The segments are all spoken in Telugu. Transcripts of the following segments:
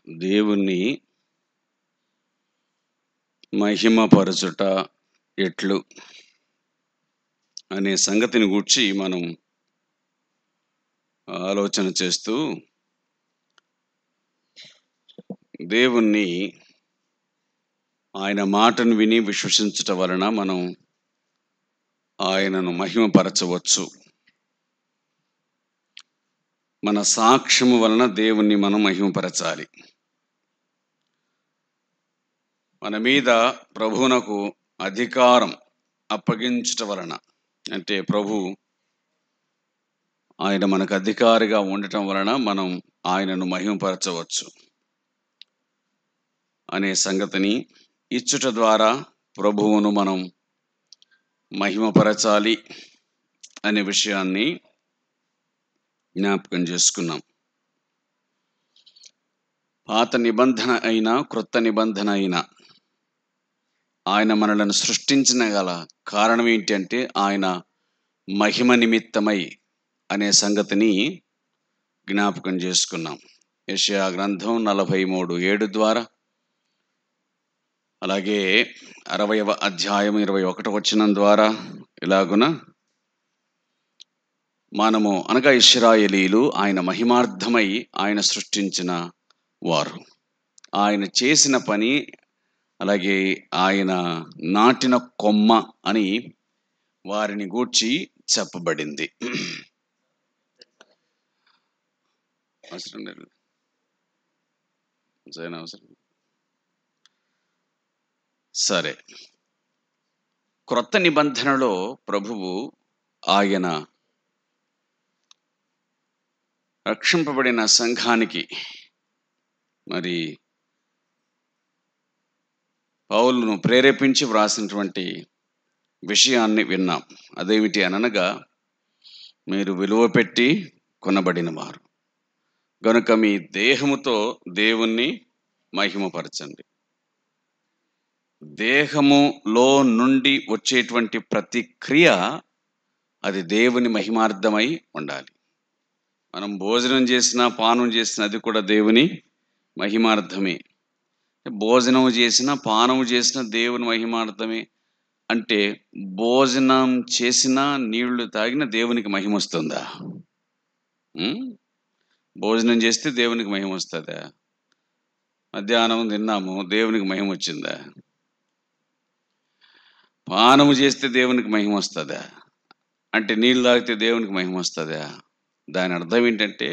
దేవుణ్ణి మహిమపరచుట ఎట్లు అనే సంగతిని గూర్చి మనం ఆలోచన చేస్తూ దేవుణ్ణి ఆయన మాటను విని విశ్వసించుట వలన మనం ఆయనను మహిమపరచవచ్చు. మన సాక్ష్యము వలన దేవుణ్ణి మనం మహిమపరచాలి. మన మీద ప్రభువునకు అధికారం అప్పగించుట వలన, అంటే ఆయన మనకు అధికారిగా ఉండటం వలన మనం ఆయనను మహిమపరచవచ్చు అనే సంగతిని ఇచ్చుట ద్వారా ప్రభువును మనం మహిమపరచాలి అనే విషయాన్ని జ్ఞాపకం చేసుకున్నాం. పాత నిబంధన అయినా క్రొత్త నిబంధన అయినా ఆయన మనలను సృష్టించిన గల కారణం ఏంటి అంటే ఆయన మహిమ నిమిత్తమై అనే సంగతిని జ్ఞాపకం చేసుకున్నాం. యెషయా గ్రంథం 43:7 ద్వారా, అలాగే 60వ అధ్యాయం 21వ వచనం ద్వారా ఇలాగున మనము అనగా ఇశ్రాయేలీలు ఆయన మహిమార్థమై ఆయన సృష్టించిన వారు, ఆయన చేసిన పని, అలాగే ఆయన నాటిన కొమ్మ అని వారిని గూర్చి చెప్పబడింది. అవసరం లేదు, అవసరం సరే. క్రొత్త నిబంధనలో ప్రభువు ఆయన రక్షింపబడిన సంఘానికి మరి పౌలును ప్రేరేపించి వ్రాసినటువంటి విషయాన్ని విన్నాం. అదేమిటి అనగా, మీరు విలువ పెట్టి కొనబడిన వారు గనుక మీ దేహముతో దేవుణ్ణి మహిమపరచండి. దేహములో నుండి వచ్చేటువంటి ప్రతి క్రియ అది దేవుని మహిమార్థమై ఉండాలి. మనం భోజనం చేసినా పానం చేసినా అది కూడా దేవుని మహిమార్థమే. భోజనం చేసినా పానం చేసినా దేవుని మహిమార్థమే అంటే, భోజనం చేసినా నీళ్లు తాగిన దేవునికి మహిమ వస్తుందా? భోజనం చేస్తే దేవునికి మహిమ వస్తుందా? మధ్యాహ్నం తిన్నాము, దేవునికి మహిమ వచ్చిందా? పానము చేస్తే దేవునికి మహిమ వస్తుందా? అంటే నీళ్ళు తాగితే దేవునికి మహిమ వస్తుందా? దాని అర్థం ఏంటంటే,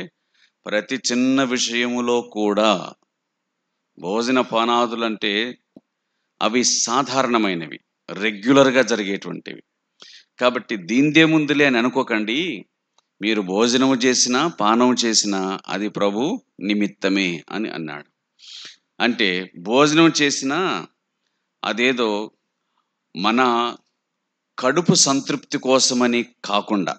ప్రతి చిన్న విషయములో కూడా భోజన పానాదులు అంటే అవి సాధారణమైనవి, రెగ్యులర్గా జరిగేటువంటివి. కాబట్టి దీనిదేముందులే అని అనుకోకండి. మీరు భోజనము చేసినా పానం చేసినా అది ప్రభు నిమిత్తమే అని అన్నాడు. అంటే భోజనం చేసినా అదేదో మన కడుపు సంతృప్తి కోసమని కాకుండా,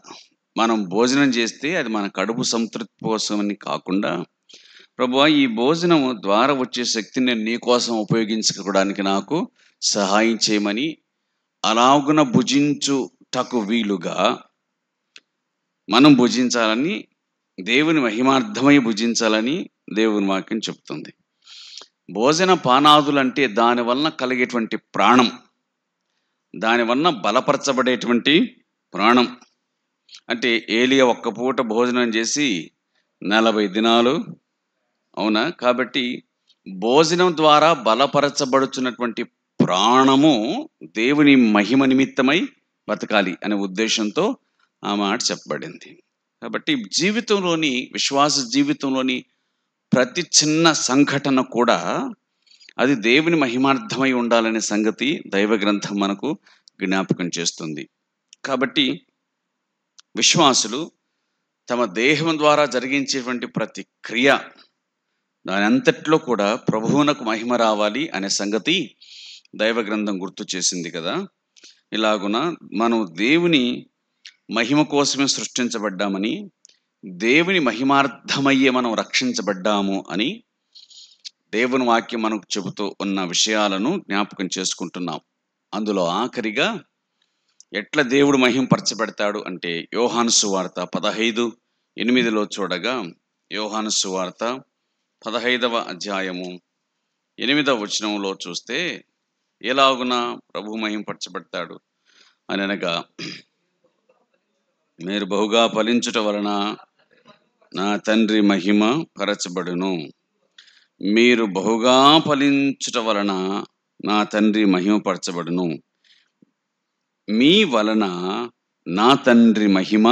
మనం భోజనం చేస్తే అది మన కడుపు సంతృప్తి కోసమని కాకుండా, ప్రభువా ఈ భోజనము ద్వారా వచ్చే శక్తిని నేను నీ కోసం ఉపయోగించుకోవడానికి నాకు సహాయం చేయమని, అలాగున భుజించుటకు వీలుగా మనం భుజించాలని, దేవుని మహిమార్థమై భుజించాలని దేవుని వాక్యం చెప్తుంది. భోజన పానాదులు అంటే దానివలన కలిగేటువంటి ప్రాణం, దానివలన బలపరచబడేటువంటి ప్రాణం. అంటే ఏలియా ఒక్క పూట భోజనం చేసి 40 దినాలు, అవునా? కాబట్టి భోజనం ద్వారా బలపరచబడుచున్నటువంటి ప్రాణము దేవుని మహిమ నిమిత్తమై బతకాలి అనే ఉద్దేశంతో ఆ మాట చెప్పబడింది. కాబట్టి జీవితంలోని, విశ్వాస జీవితంలోని ప్రతి చిన్న సంఘటన కూడా అది దేవుని మహిమార్థమై ఉండాలనే సంగతి దైవ గ్రంథం మనకు జ్ఞాపకం చేస్తుంది. కాబట్టి విశ్వాసులు తమ దేహం ద్వారా జరిగించేటువంటి ప్రతి క్రియ, దాని అంతట్లో కూడా ప్రభువునకు మహిమ రావాలి అనే సంగతి దైవ గ్రంథం గుర్తు చేసింది కదా. ఇలాగున మనం దేవుని మహిమ కోసమే సృష్టించబడ్డామని, దేవుని మహిమార్థమయ్యే మనం రక్షించబడ్డాము అని దేవుని వాక్యం మనకు చెబుతూ ఉన్న విషయాలను జ్ఞాపకం చేసుకుంటున్నాం. అందులో ఆఖరిగా ఎట్లా దేవుడు మహిమపరచబడతాడు అంటే, యోహాను సువార్త 15:8 చూడగా, యోహాను సువార్త 15వ అధ్యాయము 8వ వచనంలో చూస్తే ఎలాగున ప్రభు మహిమపరచబడతాడు అని అనగా, మీరు బహుగా ఫలించుట వలన నా తండ్రి మహిమ పరచబడును. మీరు బహుగా ఫలించుట వలన నా తండ్రి మహిమపరచబడును. మీ వలన నా తండ్రి మహిమ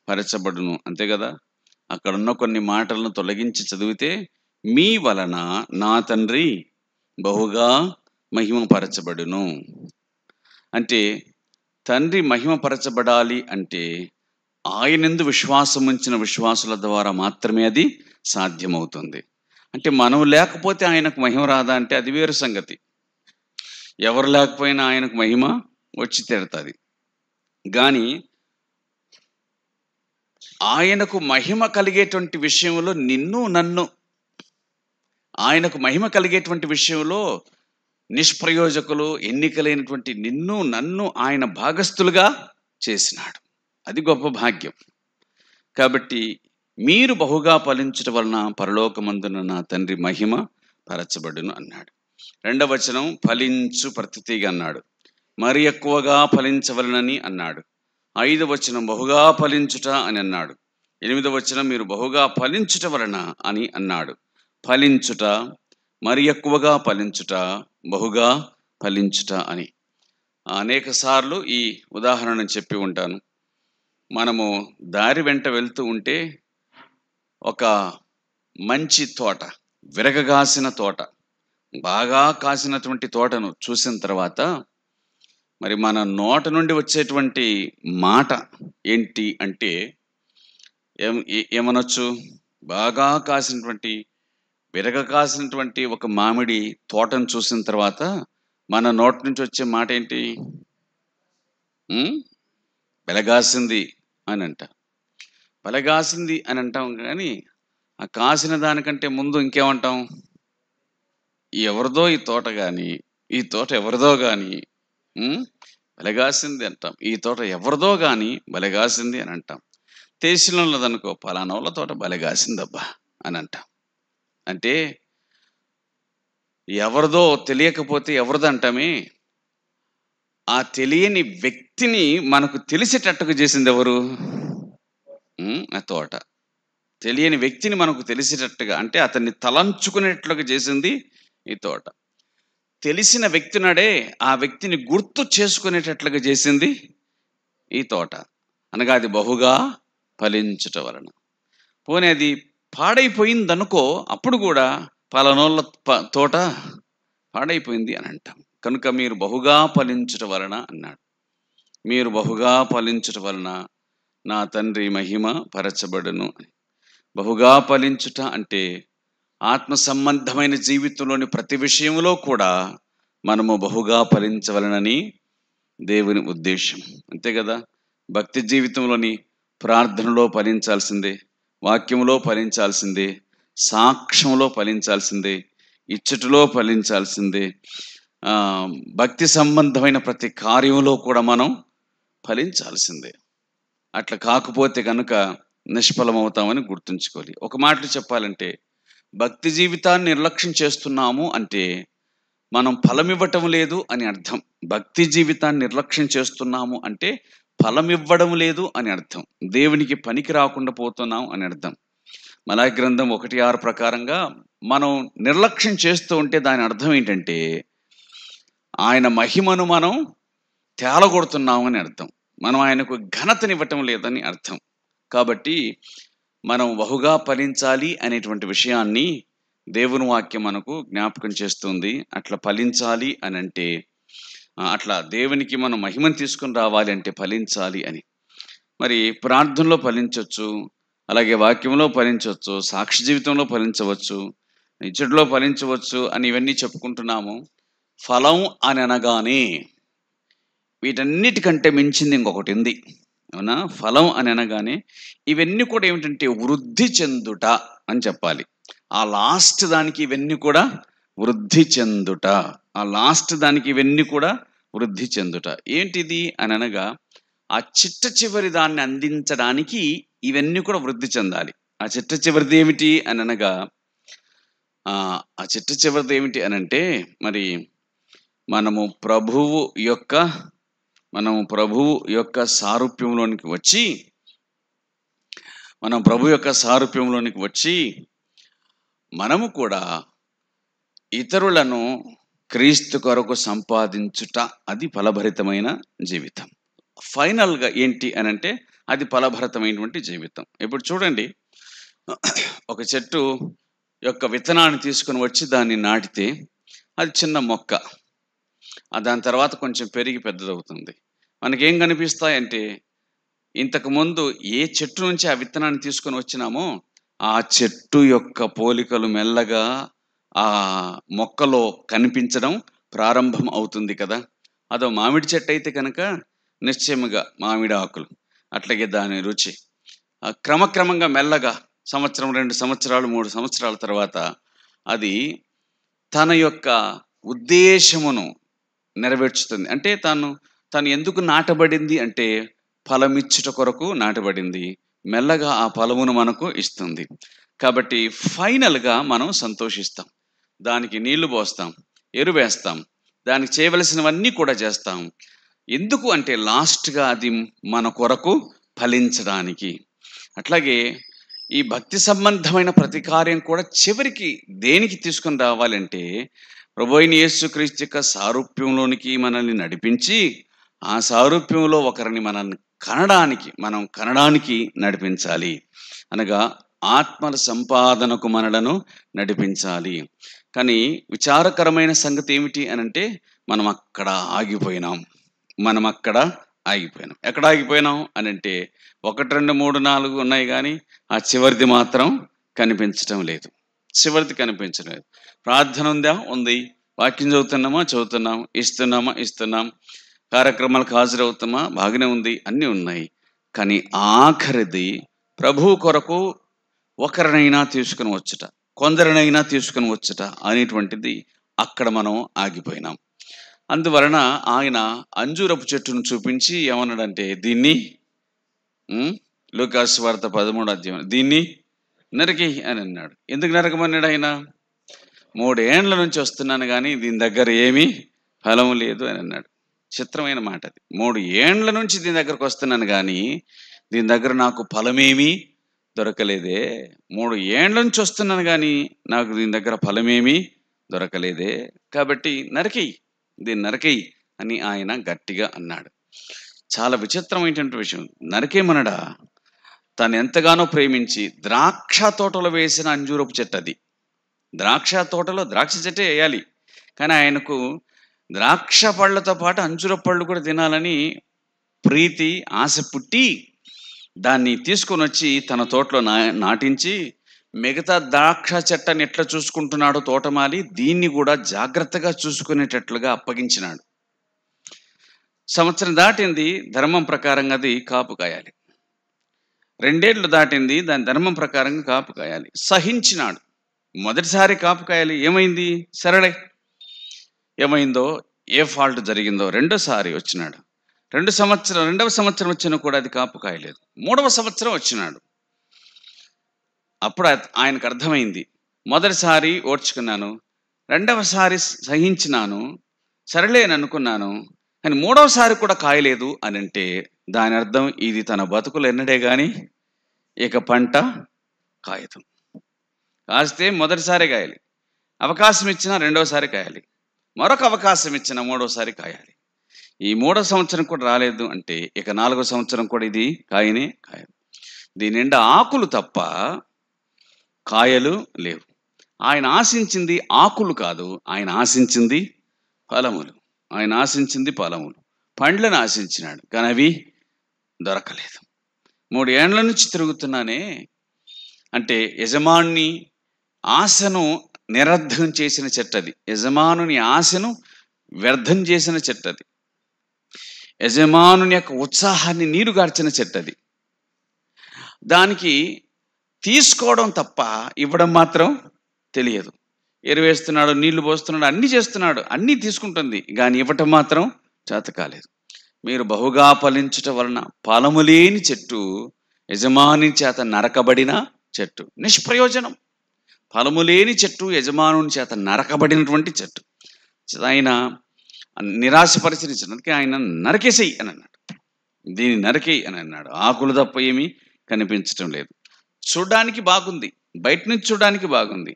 పరచబడును. అంతే కదా, అక్కడున్న కొన్ని మాటలను తొలగించి చదివితే మీ వలన నా తండ్రి బహుగా మహిమపరచబడును అంటే, తండ్రి మహిమపరచబడాలి అంటే ఆయనందు విశ్వాసం ఉంచిన విశ్వాసుల ద్వారా మాత్రమే అది సాధ్యమవుతుంది. అంటే మనం లేకపోతే ఆయనకు మహిమ రాదా అంటే అది వేరు సంగతి. ఎవరు లేకపోయినా ఆయనకు మహిమ వచ్చి తీరుతుంది. కానీ ఆయనకు మహిమ కలిగేటువంటి విషయంలో ఆయనకు మహిమ కలిగేటువంటి విషయంలో నిష్ప్రయోజకులు, ఎన్నికలైనటువంటి నిన్ను నన్ను ఆయన భాగస్థులుగా చేసినాడు. అది గొప్ప భాగ్యం. కాబట్టి మీరు బహుగా ఫలించుట వలన పరలోకమందున నా తండ్రి మహిమ పరచబడును అన్నాడు. 2వ వచనం ఫలించు ప్రతిగా అన్నాడు. మరి ఎక్కువగా ఫలించవలనని అన్నాడు. 5వ వచనం బహుగా ఫలించుట అని అన్నాడు. 8వ వచనం మీరు బహుగా ఫలించుట వలన అని అన్నాడు. ఫలించుట, మరి ఎక్కువగా ఫలించుట, బహుగా ఫలించుట అని అనేక సార్లు ఈ ఉదాహరణ చెప్పి ఉంటాను. మనము దారి వెంట వెళ్తూ ఉంటే ఒక మంచి తోట, విరగగాసిన తోట, బాగా కాసినటువంటి తోటను చూసిన తర్వాత మరి మన నోట నుండి వచ్చేటువంటి మాట ఏంటి అంటే ఏమనొచ్చు? బాగా కాసినటువంటి, విరగ కాసినటువంటి ఒక మామిడి తోటను చూసిన తర్వాత మన నోటి నుంచి వచ్చే మాట ఏంటి? వెలగాసింది అని అంట. వెలగాసింది అని అంటాం. కానీ ఆ కాసిన దానికంటే ముందు ఇంకేమంటాం? ఎవరిదో ఈ తోట కానీ, ఈ తోట ఎవరిదో కానీ వెలగాసింది అంటాం. ఈ తోట ఎవరిదో కానీ వెలగాసింది అని అంటాం. తెలిసినదనుకో, పలానోళ్ళ తోట వెలగాసిందబ్బా అని అంటాం. అంటే ఎవరిదో తెలియకపోతే ఎవరిదో అంటామే. ఆ తెలియని వ్యక్తిని మనకు తెలిసేటట్టుగా చేసింది ఎవరు? ఆ తోట. తెలియని వ్యక్తిని మనకు తెలిసేటట్టుగా, అంటే అతన్ని తలంచుకునేట్లుగా చేసింది ఈ తోట. తెలిసిన వ్యక్తి నాడే ఆ వ్యక్తిని గుర్తు చేసుకునేటట్లుగా చేసింది ఈ తోట. అనగా అది బహుగా ఫలించుట వలన. పోనీ అది పాడైపోయిందనుకో, అప్పుడు కూడా పలానోళ్ళ తోట పాడైపోయింది అని అంటాం. కనుక మీరు బహుగా ఫలించుట వలన అన్నాడు. మీరు బహుగా ఫలించుట వలన నా తండ్రి మహిమ పరచబడును. బహుగా ఫలించుట అంటే ఆత్మ సంబంధమైన జీవితంలోని ప్రతి విషయంలో కూడా మనము బహుగా ఫలించవలనని దేవుని ఉద్దేశం. అంతే కదా, భక్తి జీవితంలోని ప్రార్థనలో ఫలించాల్సిందే, వాక్యంలో ఫలించాల్సిందే, సాక్ష్యంలో ఫలించాల్సిందే, ఇచ్చటిలో ఫలించాల్సిందే, భక్తి సంబంధమైన ప్రతి కార్యంలో కూడా మనం ఫలించాల్సిందే. అట్లా కాకపోతే కనుక నిష్ఫలమవుతామని గుర్తుంచుకోవాలి. ఒక మాటలు చెప్పాలంటే, భక్తి జీవితాన్ని నిర్లక్ష్యం చేస్తున్నాము అంటే మనం ఫలమివ్వటం లేదు అని అర్థం. భక్తి జీవితాన్ని నిర్లక్ష్యం చేస్తున్నాము అంటే ఫలమివ్వడం లేదు అని అర్థం. దేవునికి పనికి రాకుండా పోతున్నాం అని అర్థం. మలాకి గ్రంథం 1:6 ప్రకారంగా మనం నిర్లక్ష్యం చేస్తూ ఉంటే దాని అర్థం ఏంటంటే ఆయన మహిమను మనం తేలగొడుతున్నాము అని అర్థం. మనం ఆయనకు ఘనతనివ్వటం లేదని అర్థం. కాబట్టి మనం బహుగా ఫలించాలి అనేటువంటి విషయాన్ని దేవుని వాక్యం మనకు జ్ఞాపకం చేస్తుంది. అట్లా ఫలించాలి అని అంటే, అట్లా దేవునికి మనం మహిమను తీసుకుని రావాలి అంటే ఫలించాలి అని. మరి ప్రార్థనలో ఫలించవచ్చు, అలాగే వాక్యంలో ఫలించవచ్చు, సాక్షి జీవితంలో ఫలించవచ్చు, ఇచ్చటిలో ఫలించవచ్చు అని ఇవన్నీ చెప్పుకుంటున్నాము. ఫలం అని అనగానే వీటన్నిటికంటే మించింది ఇంకొకటి ఉంది, అవునా? ఫలం అని అనగానే ఇవన్నీ కూడా ఏమిటంటే వృద్ధి చెందుట అని చెప్పాలి. ఆ లాస్ట్ దానికి ఇవన్నీ కూడా వృద్ధి చెందుట. ఆ లాస్ట్ దానికి ఇవన్నీ కూడా వృద్ధి చెందుట. ఏంటిది అని అనగా, ఆ చిట్ట చివరి దాన్ని అందించడానికి ఇవన్నీ కూడా వృద్ధి చెందాలి. ఆ చిట్ట చివరిది ఏమిటి అని అనగా, ఆ చెట్టు చివరిది ఏమిటి అనంటే, మరి మనము ప్రభువు యొక్క మనము ప్రభువు యొక్క సారూప్యంలోనికి వచ్చి మనము కూడా ఇతరులను క్రీస్తు కొరకు సంపాదించుట, అది ఫలభరితమైన జీవితం. ఫైనల్గా ఏంటి అనంటే అది ఫలభరితమైనటువంటి జీవితం. ఇప్పుడు చూడండి, ఒక చెట్టు యొక్క విత్తనాన్ని తీసుకొని వచ్చి దాన్ని నాటితే అది చిన్న మొక్క, దాని తర్వాత కొంచెం పెరిగి పెద్దదవుతుంది. మనకేం కనిపిస్తాయంటే, ఇంతకుముందు ఏ చెట్టు నుంచి ఆ విత్తనాన్ని తీసుకొని వచ్చినామో ఆ చెట్టు యొక్క పోలికలు మెల్లగా ఆ మొక్కలో కనిపించడం ప్రారంభం అవుతుంది కదా. అదో మామిడి చెట్టు అయితే కనుక నిశ్చయముగా మామిడి ఆకులు, అట్లాగే దాని రుచి క్రమక్రమంగా మెల్లగా సంవత్సరం, 2 సంవత్సరాలు, 3 సంవత్సరాల తర్వాత అది తన యొక్క ఉద్దేశమును నెరవేర్చుతుంది. అంటే తను ఎందుకు నాటబడింది అంటే ఫలమిచ్చుట కొరకు నాటబడింది. మెల్లగా ఆ ఫలమును మనకు ఇస్తుంది. కాబట్టి ఫైనల్గా మనం సంతోషిస్తాం, దానికి నీళ్లు పోస్తాం, ఎరువేస్తాం, దానికి చేయవలసినవన్నీ కూడా చేస్తాం. ఎందుకు అంటే లాస్ట్గా అది మన కొరకు ఫలించడానికి. అట్లాగే ఈ భక్తి సంబంధమైన ప్రతి కార్యం కూడా చివరికి దేనికి తీసుకొని రావాలంటే ప్రభువైన యేసుక్రీస్తు యొక్క సారూప్యంలోనికి మనల్ని నడిపించి, ఆ సారూప్యంలో ఒకరిని మనం కనడానికి నడిపించాలి. అనగా ఆత్మల సంపాదనకు మనలను నడిపించాలి. కానీ విచారకరమైన సంగతి ఏమిటి అనంటే మనం అక్కడ ఆగిపోయినాం. ఎక్కడ ఆగిపోయినాం అనంటే 1, 2, 3, 4 ఉన్నాయి కానీ ఆ చివరిది మాత్రం కనిపించడం లేదు. ప్రార్థన ఉంది, వాక్యం చదువుతున్నాం, ఇస్తున్నాం, కార్యక్రమాలకు హాజరవుతామా, బాగానే ఉంది, అన్నీ ఉన్నాయి. కానీ ఆఖరిది ప్రభువు కొరకు ఒకరినైనా తీసుకుని వచ్చుట, కొందరినైనా తీసుకుని వచ్చుట అనేటువంటిది అక్కడ మనం ఆగిపోయినాం. అందువలన ఆయన అంజూరపు చెట్టును చూపించి ఏమన్నాడంటే, దీన్ని లూకాసు వార్త 13వ అధ్యాయం, దీన్ని నరికి అని అన్నాడు. ఎందుకు నరకమన్నాడు ఆయన? 3 ఏండ్ల నుంచి వస్తున్నాను కానీ దీని దగ్గర ఏమీ ఫలం లేదు అని అన్నాడు. చిత్రమైన మాట అది. 3 ఏండ్ల నుంచి దీని దగ్గరకు వస్తున్నాను కానీ దీని దగ్గర నాకు ఫలమేమీ దొరకలేదే. 3 ఏండ్ల నుంచి వస్తున్నాను కానీ నాకు దీని దగ్గర ఫలమేమీ దొరకలేదే. కాబట్టి దీన్ని నరకేయి అని ఆయన గట్టిగా అన్నాడు. చాలా విచిత్రమైనటువంటి విషయం. నరకేమనడా? తను ఎంతగానో ప్రేమించి ద్రాక్ష తోటలో వేసిన అంజూరపు చెట్టు అది. ద్రాక్ష తోటలో ద్రాక్ష చెట్టే వేయాలి, కానీ ఆయనకు ద్రాక్ష పళ్ళతో పాటు అంజూర పళ్ళు కూడా తినాలని ప్రీతి, ఆశ పుట్టి దాన్ని తీసుకొని వచ్చి తన తోటలో నాటించి, మిగతా ద్రాక్ష చెట్టని ఎట్లా చూసుకుంటున్నాడో తోటమాలి, దీన్ని కూడా జాగ్రత్తగా చూసుకునేటట్లుగా అప్పగించినాడు. సంవత్సరం దాటింది, ధర్మం ప్రకారంగా అది కాపు కాయాలి. 2 ఏళ్ళు దాటింది, దాని ధర్మం ప్రకారంగా కాపు కాయాలి. సహించినాడు. మొదటిసారి కాపు కాయాలి, ఏమైంది? సరేలే, ఏమైందో, ఏ ఫాల్ట్ జరిగిందో. రెండోసారి వచ్చినాడు. రెండవ సంవత్సరం వచ్చినా కూడా అది కాపు కాయలేదు. 3వ సంవత్సరం వచ్చినాడు. అప్పుడు ఆయనకు అర్థమైంది, మొదటిసారి ఓర్చుకున్నాను, రెండవసారి సహించినాను, సరేలే అని అనుకున్నాను, కానీ 3వసారి కూడా కాయలేదు అని అంటే దాని అర్థం ఇది తన బతుకులు ఎన్నడే కానీ ఇక పంట కాయదు. కాస్తే మొదటిసారి కాయాలి, అవకాశం ఇచ్చినా 2వసారి కాయాలి, మరొక అవకాశం ఇచ్చిన 3వసారి కాయాలి. ఈ 3వ సంవత్సరం కూడా రాలేదు అంటే ఇక 4వ సంవత్సరం కూడా ఇది కాయనే కాయదు. దీని నిండా ఆకులు తప్ప కాయలు లేవు. ఆయన ఆశించింది ఆకులు కాదు, ఆయన ఆశించింది ఫలములు. పండ్లను ఆశించినాడు, కానీ అవి దొరకలేదు. 3 ఏండ్ల నుంచి తిరుగుతున్నానే అంటే యజమాని ఆశను నిరర్ధం చేసిన చెట్టది. యజమానుని ఆశను వ్యర్థం చేసిన చెట్టది. యజమానుని యొక్క ఉత్సాహాన్ని నీరుగార్చిన చెట్టది. దానికి తీసుకోవడం తప్ప ఇవ్వడం మాత్రం తెలియదు. ఎరువేస్తున్నాడు, నీళ్లు పోస్తున్నాడు, అన్నీ చేస్తున్నాడు, అన్నీ తీసుకుంటుంది, కానీ ఇవ్వటం మాత్రం చేత కాలేదు. మీరు బహుగా ఫలించుట వలన ఫలము లేని చెట్టు, యజమాని చేత నరకబడిన చెట్టు, నిష్ప్రయోజనం. ఫలము లేని చెట్టు, యజమానుని చేత నరకబడినటువంటి చెట్టు. ఆయన నిరాశపరిచినందుకే ఆయన నరకేసేయి అని అన్నాడు. దీన్ని నరకేయి అని అన్నాడు. ఆకులు తప్ప ఏమీ కనిపించటం లేదు. చూడడానికి బాగుంది, బయట నుంచి చూడడానికి బాగుంది,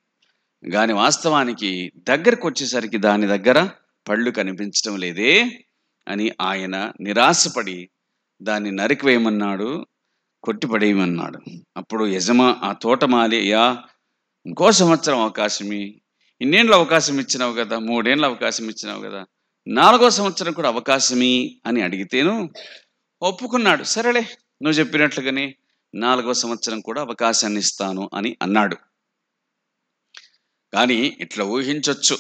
కానీ వాస్తవానికి దగ్గరకు వచ్చేసరికి దాని దగ్గర పళ్ళు కనిపించడం లేదే అని ఆయన నిరాశపడి దాన్ని నరికివేయమన్నాడు, కొట్టిపడేయమన్నాడు. అప్పుడు ఆ తోటమాలి, అయ్యా ఇంకో సంవత్సరం అవకాశమి, ఇన్నేళ్ళు అవకాశం ఇచ్చినావు కదా, 3 ఏళ్ళు అవకాశం ఇచ్చినావు కదా, 4వ సంవత్సరం కూడా అవకాశమి అని అడిగితేను ఒప్పుకున్నాడు. సరేలే, నువ్వు చెప్పినట్లుగానే 4వ సంవత్సరం కూడా అవకాశాన్ని ఇస్తాను అని అన్నాడు. కానీ ఇట్లా ఊహించవచ్చు,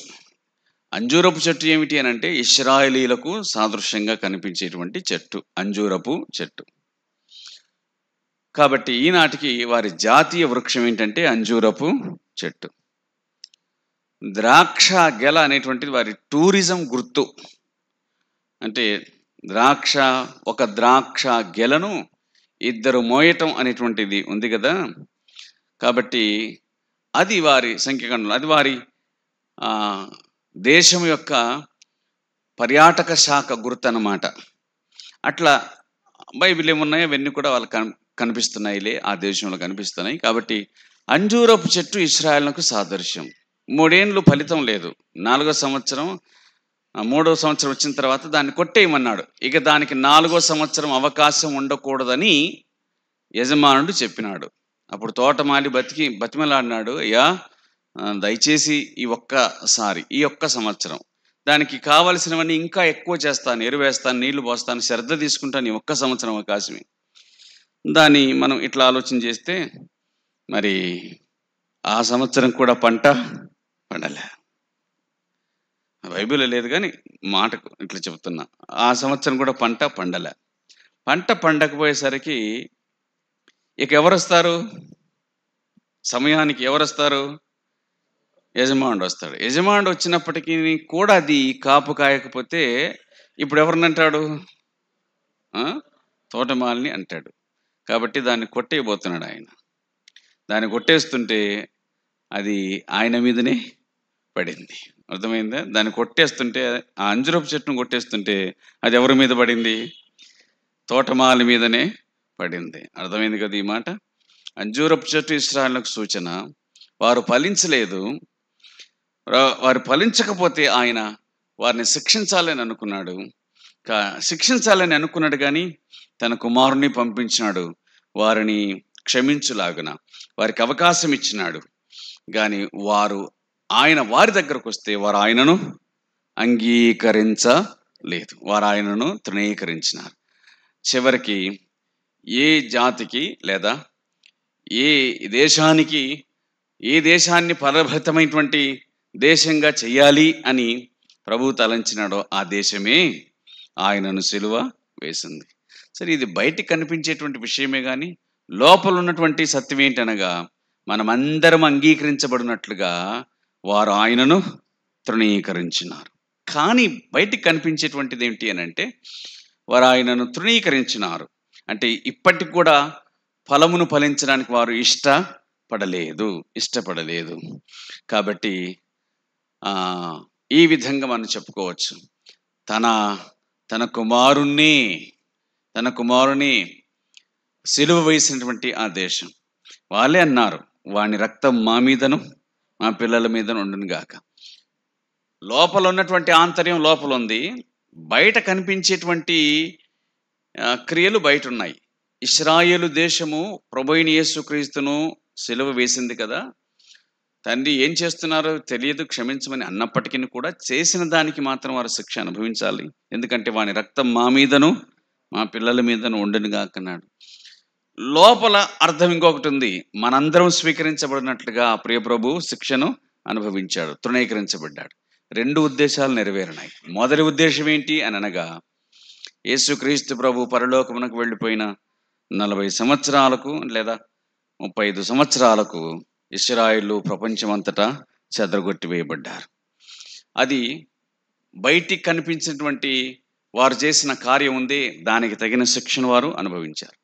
అంజూరపు చెట్టు ఏమిటి అని అంటే ఇశ్రాయేలీలకు సాదృశ్యంగా కనిపించేటువంటి చెట్టు అంజూరపు చెట్టు. కాబట్టి ఈనాటికి వారి జాతీయ వృక్షం ఏంటంటే అంజూరపు చెట్టు. ద్రాక్ష గెల అనేటువంటిది వారి టూరిజం గుర్తు. అంటే ఒక ద్రాక్ష గెలను 2 మోయటం అనేటువంటిది ఉంది కదా. కాబట్టి అది వారి సంఖ్యాఖండంలో, అది వారి దేశం యొక్క పర్యాటక శాఖ గుర్తు అన్నమాట. అట్లా బైబిల్ ఏమున్నాయో అవన్నీ కూడా వాళ్ళకి కనిపిస్తున్నాయిలే, ఆ దేశంలో కనిపిస్తున్నాయి. కాబట్టి అంజూరపు చెట్టు ఇశ్రాయేలుకు సాదృశ్యం. 3 ఏళ్ళు ఫలితం లేదు, 4వ సంవత్సరం 3వ సంవత్సరం వచ్చిన తర్వాత దాన్ని కొట్టేయమన్నాడు. ఇక దానికి 4వ సంవత్సరం అవకాశం ఉండకూడదని యజమానుడు చెప్పినాడు. అప్పుడు తోటమాలి బతిమలాడినాడు, అయ్యా దయచేసి ఈ ఒక్క సంవత్సరం దానికి కావలసినవన్నీ ఇంకా ఎక్కువ చేస్తాను, ఎరువేస్తాను, నీళ్లు పోస్తాను, శ్రద్ధ తీసుకుంటాను, ఈ ఒక్క సంవత్సరం అవకాశమే. దాన్ని మనం ఇట్లా ఆలోచన చేస్తే మరి ఆ సంవత్సరం కూడా పంట పండలే. బైబిల్లో లేదు కానీ మాటకు ఇట్లా చెబుతున్నా, ఆ సంవత్సరం కూడా పంట పండలే. పంట పండకపోయేసరికి ఇక ఎవరు వస్తారు? సమయానికి ఎవరు వస్తారు? యజమానుడు వస్తాడు. యజమానుడు వచ్చినప్పటికీ కూడా అది కాపు కాయకపోతే ఇప్పుడు ఎవరినంటాడు? తోటమాలిని అంటాడు. కాబట్టి దాన్ని కొట్టేయబోతున్నాడు ఆయన. దాన్ని కొట్టేస్తుంటే అది ఆయన మీదనే పడింది. అర్థమైందా? దాన్ని కొట్టేస్తుంటే, ఆ అంజూరపు చెట్టును కొట్టేస్తుంటే అది ఎవరి మీద పడింది? తోటమాలి మీదనే పడింది. అర్థమైంది కదా ఈ మాట? అంజూరపు చెట్టు ఇశ్రాయేలుకు సూచన. వారు ఫలించలేదు. వారు ఫలించకపోతే ఆయన వారిని శిక్షించాలని అనుకున్నాడు కానీ తన కుమారుని పంపించినాడు వారిని క్షమించులాగున, వారికి అవకాశం ఇచ్చినాడు. కానీ వారి దగ్గరకు వస్తే వారు ఆయనను అంగీకరించలేదు, వారు ఆయనను తృణీకరించినారు. చివరికి ఏ జాతికి లేదా ఏ దేశాన్ని ఫలభరితమైనటువంటి దేశంగా చెయ్యాలి అని ప్రభువు తలంచినాడో ఆ దేశమే ఆయనను సిలువ వేసింది. సరే, ఇది బయటికి కనిపించేటువంటి విషయమే కానీ లోపల ఉన్నటువంటి సత్యం ఏంటనగా మనమందరం అంగీకరించబడినట్లుగా వారు ఆయనను తృణీకరించినారు. కానీ బయటికి కనిపించేటువంటిది ఏమిటి అని అంటే వారు ఆయనను తృణీకరించినారు. అంటే ఇప్పటికి కూడా ఫలమును ఫలించడానికి వారు ఇష్టపడలేదు. కాబట్టి ఈ విధంగా మనం చెప్పుకోవచ్చు, తన కుమారుణ్ణి సిలువ వేసినటువంటి ఆ దేశం వాళ్ళే అన్నారు, వాని రక్తం మా మీదను మా పిల్లల మీదను ఉండును గాక. లోపల ఉన్నటువంటి ఆంతర్యం లోపల ఉంది, బయట కనిపించేటువంటి క్రియలు బయట ఉన్నాయి. ఇశ్రాయేలు దేశము ప్రభువైన యేసుక్రీస్తును సిలువ వేసింది కదా. తండ్రి ఏం చేస్తున్నారో తెలియదు, క్షమించమని అన్నప్పటికీ కూడా చేసిన దానికి మాత్రం వారు శిక్ష అనుభవించాలి. ఎందుకంటే వాని రక్తం మా మీదను మా పిల్లల మీదను ఉండును గాక అన్నాడు. లోపల అర్థం ఇంకొకటి ఉంది, మనందరం స్వీకరించబడినట్లుగా ఆ ప్రియ ప్రభు శిక్షను అనుభవించాడు, తృణీకరించబడ్డాడు. 2 ఉద్దేశాలు నెరవేరినాయి. మొదటి ఉద్దేశం ఏంటి అని అనగా యేసుక్రీస్తు ప్రభు పరలోకమునకు వెళ్ళిపోయిన 40 సంవత్సరాలకు లేదా 35 సంవత్సరాలకు ఇశ్రాయేలు ప్రపంచమంతటా చెదరగొట్టి వేయబడ్డారు. అది బయటికి కనిపించినటువంటి వారు చేసిన కార్యం ఉంది, దానికి తగిన శిక్షను వారు అనుభవించారు.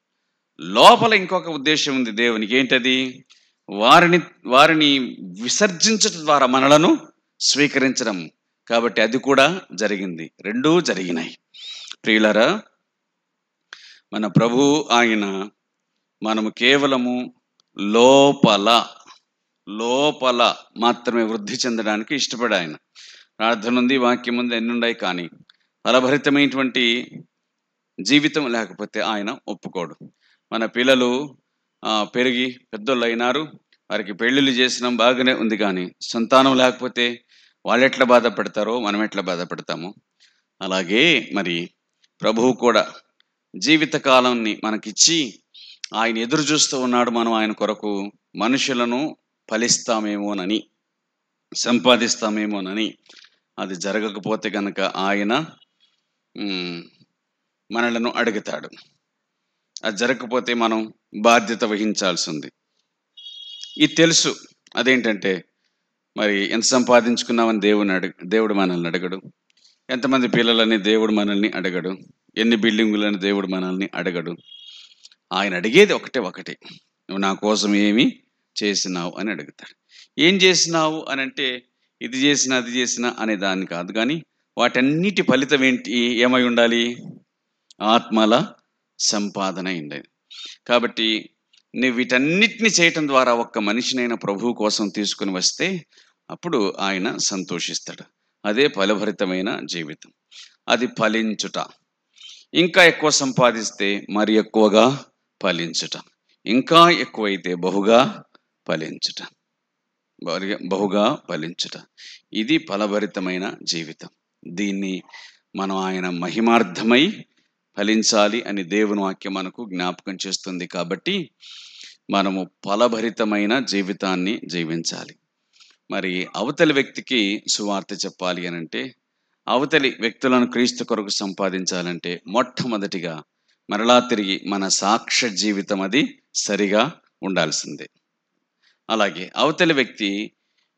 లోపల ఇంకొక ఉద్దేశం ఉంది దేవునికి. ఏంటది? వారిని వారిని విసర్జించడం ద్వారా మనలను స్వీకరించడం. కాబట్టి అది కూడా జరిగింది. రెండూ జరిగినాయి. ప్రియులారా, మన ప్రభువు ఆయన మనము కేవలము లోపల లోపల మాత్రమే వృద్ధి చెందడానికి ఇష్టపడే ఆయన. ప్రార్థన ఉంది, వాక్యం ఉంది, అన్ని ఉన్నాయి. కానీ ఫలభరితమైనటువంటి జీవితం లేకపోతే ఆయన ఒప్పుకోడు. మన పిల్లలు పెరిగి పెద్దోళ్ళు అయినారు, వారికి పెళ్ళిళ్ళు చేసినాం, బాగానే ఉంది. కానీ సంతానం లేకపోతే వాళ్ళు ఎట్లా బాధపడతారో మనం ఎట్లా బాధపడతామో అలాగే మరి ప్రభువు కూడా జీవితకాలాన్ని మనకిచ్చి ఆయన ఎదురు చూస్తూ ఉన్నాడు. మనం ఆయన కొరకు మనుషులను ఫలిస్తామేమోనని, సంపాదిస్తామేమోనని. అది జరగకపోతే కనుక ఆయన మనలను అడుగుతాడు. అది జరగకపోతే మనం బాధ్యత వహించాల్సి ఉంది. ఇది తెలుసు. అదేంటంటే మరి ఎంత సంపాదించుకున్నామని దేవుడు మనల్ని అడగడు. ఎంతమంది పిల్లలని దేవుడు మనల్ని అడగడు. ఎన్ని బిల్డింగులని దేవుడు మనల్ని అడగడు. ఆయన అడిగేది ఒకటే, నువ్వు నా కోసం ఏమి చేసినావు అని అడుగుతాడు. ఏం చేసినావు అని అంటే ఇది చేసినా అది చేసినా అనే దాన్ని కాదు, కానీ వాటన్నిటి ఫలితం ఏంటి, ఏమై ఉండాలి? ఆత్మల సంపాదన ఉండేది. కాబట్టి నువ్వు వీటన్నిటిని చేయటం ద్వారా ఒక్క మనిషినైనా ప్రభువు కోసం తీసుకుని వస్తే అప్పుడు ఆయన సంతోషిస్తాడు. అదే ఫలభరితమైన జీవితం. అది ఫలించుట. ఇంకా ఎక్కువ సంపాదిస్తే మరి ఎక్కువగా ఫలించుట, ఇంకా ఎక్కువైతే బహుగా ఫలించుట, బహుగా ఫలించుట. ఇది ఫలభరితమైన జీవితం. దీన్ని మనం ఆయన మహిమార్థమై ఫలించాలి అని దేవుని వాక్యం మనకు జ్ఞాపకం చేస్తుంది. కాబట్టి మనము ఫలభరితమైన జీవితాన్ని జీవించాలి. మరి అవతలి వ్యక్తికి సువార్త చెప్పాలి అని అంటే, అవతలి వ్యక్తులను క్రీస్తు కొరకు సంపాదించాలంటే మొట్టమొదటిగా మరలా తిరిగి మన సాక్ష్య జీవితం అది సరిగా ఉండాల్సిందే. అలాగే అవతలి వ్యక్తి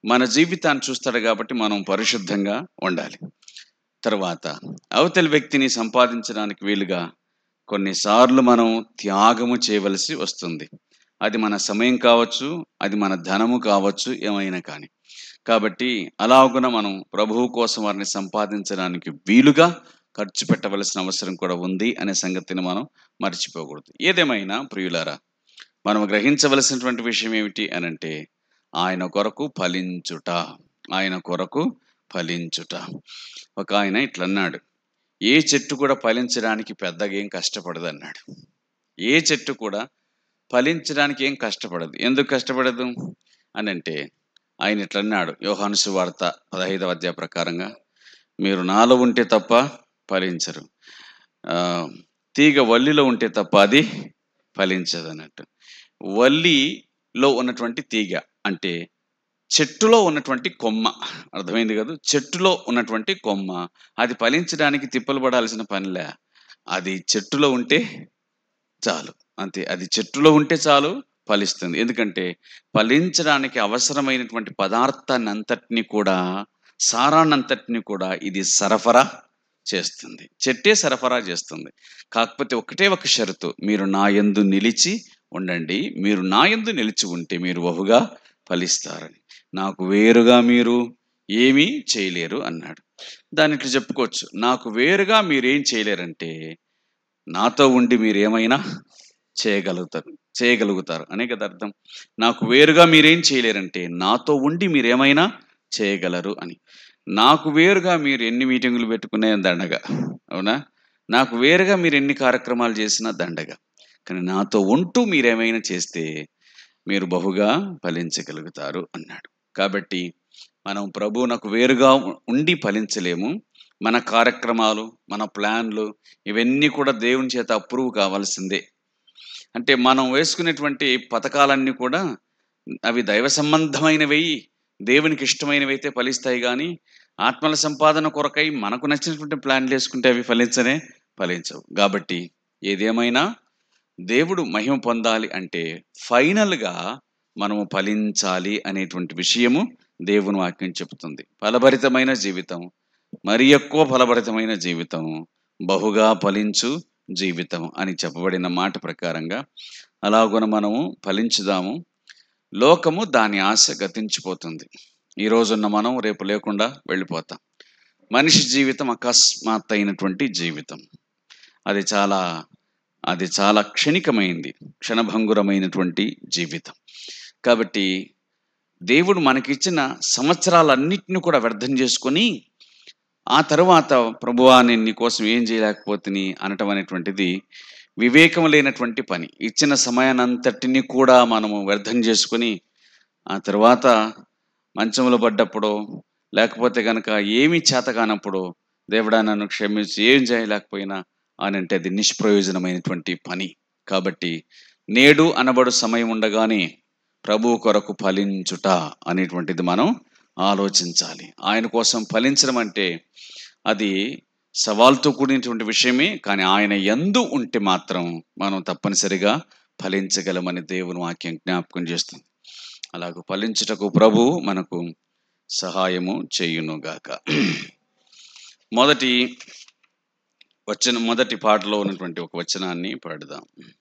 మన జీవితాన్ని చూస్తాడు కాబట్టి మనం పరిశుద్ధంగా ఉండాలి. తర్వాత అవతలి వ్యక్తిని సంపాదించడానికి వీలుగా కొన్నిసార్లు మనం త్యాగము చేయవలసి వస్తుంది. అది మన సమయం కావచ్చు, అది మన ధనము కావచ్చు, ఏమైనా కానీ. కాబట్టి అలాగున మనం ప్రభువు కోసం వారిని సంపాదించడానికి వీలుగా ఖర్చు పెట్టవలసిన అవసరం కూడా ఉంది అనే సంగతిని మనం మర్చిపోకూడదు. ఏదేమైనా ప్రియులారా, మనం గ్రహించవలసినటువంటి విషయం ఏమిటి అని అంటే ఆయన కొరకు ఫలించుట, ఆయన కొరకు ఫలించుట. ఒక ఆయన ఇట్లన్నాడు, ఏ చెట్టు కూడా ఫలించడానికి పెద్దగా ఏం కష్టపడదు అన్నాడు. ఏ చెట్టు కూడా ఫలించడానికి ఏం కష్టపడదు. ఎందుకు కష్టపడదు అని అంటే ఆయన ఇట్లన్నాడు, యోహాను సువార్త 15వ అధ్యాయ ప్రకారంగా, మీరు నాలో ఉంటే తప్ప ఫలించరు, తీగ వల్లిలో ఉంటే తప్ప అది ఫలించదు అన్నట్టు. వల్లిలో ఉన్నటువంటి తీగ అంటే చెట్టులో ఉన్నటువంటి కొమ్మ, అర్థమైంది కదా? చెట్టులో ఉన్నటువంటి కొమ్మ అది ఫలించడానికి తిప్పలు పడాల్సిన పనిలే. అది చెట్టులో ఉంటే చాలు, అంతే. అది చెట్టులో ఉంటే చాలు, ఫలిస్తుంది. ఎందుకంటే ఫలించడానికి అవసరమైనటువంటి పదార్థాన్ని అంతటినీ కూడా, సారాన్నంతటినీ కూడా ఇది సరఫరా చేస్తుంది. చెట్టే సరఫరా చేస్తుంది. కాకపోతే ఒకటే ఒక షరతు, మీరు నా యందు నిలిచి ఉండండి. మీరు నా యందు నిలిచి ఉంటే మీరు బహుగా ఫలిస్తారని. నాకు వేరుగా మీరు ఏమీ చేయలేరు అన్నాడు. దానికి చెప్పుకోవచ్చు, నాకు వేరుగా మీరేం చేయలేరంటే నాతో ఉండి మీరు ఏమైనా చేయగలుగుతారు అనే కదా అర్థం. నాకు వేరుగా మీరేం చేయలేరంటే నాతో ఉండి మీరేమైనా చేయగలరు అని. నాకు వేరుగా మీరు ఎన్ని మీటింగులు పెట్టుకునే దండగా, అవునా? నాకు వేరుగా మీరు ఎన్ని కార్యక్రమాలు చేసినా దండగా. కానీ నాతో ఉంటూ మీరేమైనా చేస్తే మీరు బహుగా ఫలించగలుగుతారు అన్నాడు. కాబట్టి మనం ప్రభువునకు వేరుగా ఉండి ఫలించలేము. మన కార్యక్రమాలు, మన ప్లాన్లు ఇవన్నీ కూడా దేవుని చేత అప్రూవ్ కావాల్సిందే. అంటే మనం వేసుకునేటువంటి పథకాలన్నీ కూడా అవి దైవ సంబంధమైనవి, దేవునికి ఇష్టమైనవి అయితే ఫలిస్తాయి. కానీ ఆత్మల సంపాదన కొరకై మనకు నచ్చినటువంటి ప్లాన్లు వేసుకుంటే అవి ఫలించవు. కాబట్టి ఏదేమైనా దేవుడు మహిమ పొందాలి అంటే ఫైనల్గా మనము ఫలించాలి అనేటువంటి విషయము దేవుని వాక్యం చెబుతుంది. ఫలభరితమైన జీవితం, మరి ఎక్కువ ఫలభరితమైన జీవితం, బహుగా ఫలించు జీవితం అని చెప్పబడిన మాట ప్రకారంగా అలాగున మనము ఫలించుదాము. లోకము దాని ఆశ గతించిపోతుంది. ఈ రోజున్న మనం రేపు లేకుండా వెళ్ళిపోతాం. మనిషి జీవితం అకస్మాత్తైనటువంటి జీవితం. అది చాలా అది చాలా క్షణికమైంది, క్షణభంగురమైనటువంటి జీవితం. కాబట్టి దేవుడు మనకిచ్చిన సంవత్సరాలన్నిటిని కూడా వ్యర్థం చేసుకొని, ఆ తరువాత ప్రభువా నేను నీ కోసం ఏం చేయలేకపోతిని అనటం అనేటువంటిది వివేకం లేనటువంటి పని. ఇచ్చిన సమయానంతటిని కూడా మనము వ్యర్థం చేసుకొని, ఆ తర్వాత మంచంలో పడ్డప్పుడో, లేకపోతే గనక ఏమీ చేతకానప్పుడో, దేవుడా నన్ను క్షమించి ఏం చేయలేకపోయినా అని అంటే అది నిష్ప్రయోజనమైనటువంటి పని. కాబట్టి నేడు అనబడు సమయం ఉండగానే ప్రభువు కొరకు ఫలించుట అనేటువంటిది మనం ఆలోచించాలి. ఆయన కోసం ఫలించడం అంటే అది సవాల్తో కూడినటువంటి విషయమే. కానీ ఆయన యందు ఉంటే మాత్రం మనం తప్పనిసరిగా ఫలించగలమని దేవుని వాక్యం జ్ఞాపకం చేస్తుంది. అలాగ ఫలించుటకు ప్రభువు మనకు సహాయము చేయునుగాక. మొదటి పాటలో ఉన్నటువంటి ఒక వచనాన్ని పాడుదాం.